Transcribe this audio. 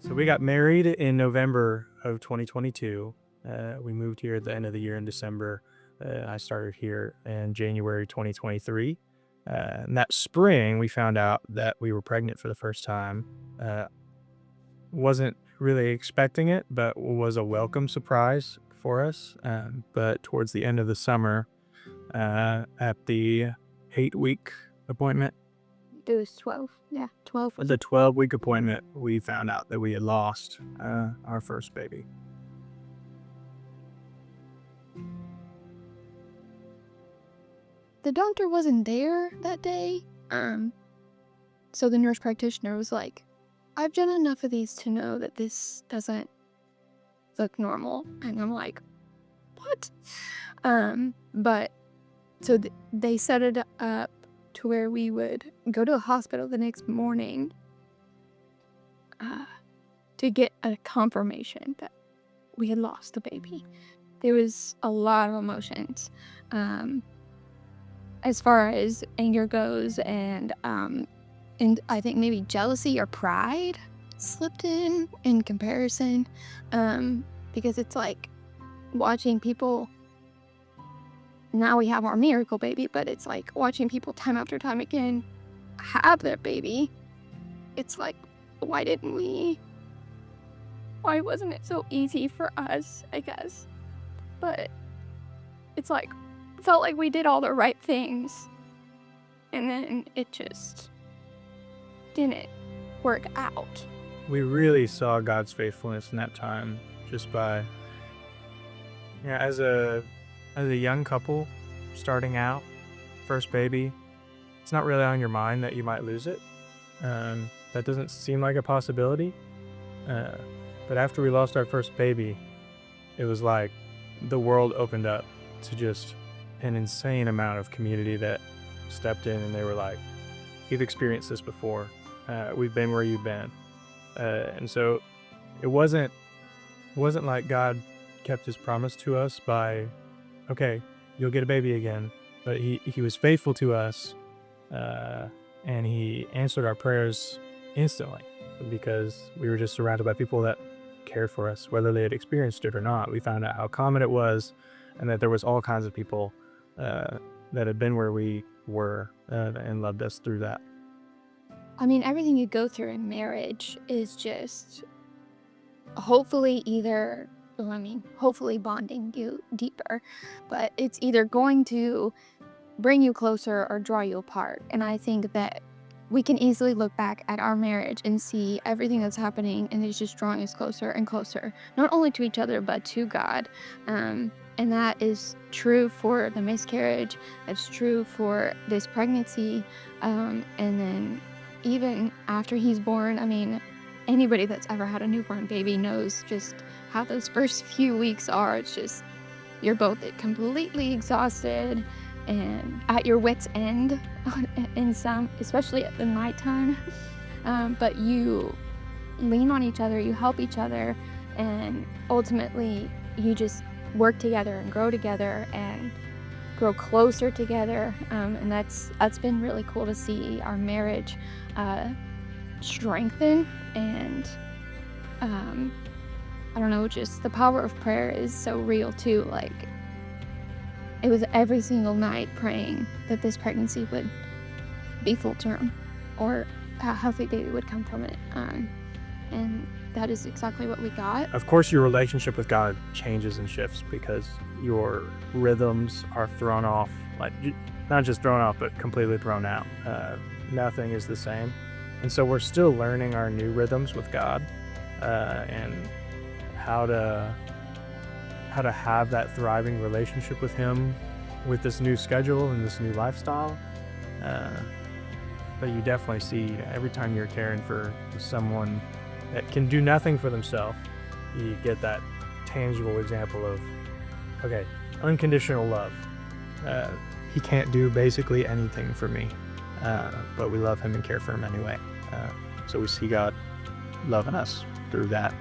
So we got married in November of 2022. We moved here at the end of the year in December. I started here in January 2023. And that spring, we found out that we were pregnant for the first time. Wasn't really expecting it, but was a welcome surprise for us. But towards the end of the summer, at the 8-week appointment, It was 12. Yeah, 12. the 12-week appointment, we found out that we had lost our first baby. The doctor wasn't there that day. So the nurse practitioner was like, I've done enough of these to know that this doesn't look normal. And I'm like, what? But so they set it up to where we would go to a hospital the next morning to get a confirmation that we had lost the baby. There was a lot of emotions as far as anger goes, and I think maybe jealousy or pride slipped in comparison, because it's like watching people. Now we have our miracle baby, but it's like watching people time after time again have their baby. It's like, why wasn't it so easy for us, I guess? But it's like, felt like we did all the right things, and then it just didn't work out. We really saw God's faithfulness in that time just by, as a young couple starting out, first baby, it's not really on your mind that you might lose it. That doesn't seem like a possibility. But after we lost our first baby, it was like the world opened up to just an insane amount of community that stepped in, and they were like, you've experienced this before. We've been where you've been. And so it wasn't like God kept his promise to us by, okay, you'll get a baby again. But he was faithful to us, and he answered our prayers instantly because we were just surrounded by people that cared for us, whether they had experienced it or not. We found out how common it was, and that there was all kinds of people that had been where we were and loved us through that. I mean, everything you go through in marriage is just hopefully bonding you deeper, but it's either going to bring you closer or draw you apart. And I think that we can easily look back at our marriage and see everything that's happening, and it's just drawing us closer and closer, not only to each other, but to God. And that is true for the miscarriage. That's true for this pregnancy. And then even after he's born, I mean, anybody that's ever had a newborn baby knows just how those first few weeks are. It's just, you're both completely exhausted and at your wit's end in some, especially at the nighttime. But you lean on each other, you help each other, and ultimately you just work together and grow together and grow closer together. And that's been really cool to see our marriage strengthen. And I don't know, just the power of prayer is so real too. Like, it was every single night praying that this pregnancy would be full term, or a healthy baby would come from it. And that is exactly what we got. Of course, your relationship with God changes and shifts because your rhythms are thrown off, like not just thrown off, but completely thrown out. Nothing is the same. And so we're still learning our new rhythms with God, and how to have that thriving relationship with him with this new schedule and this new lifestyle. But you definitely see every time you're caring for someone that can do nothing for themselves, you get that tangible example of, okay, unconditional love. He can't do basically anything for me, but we love him and care for him anyway. So we see God loving us through that.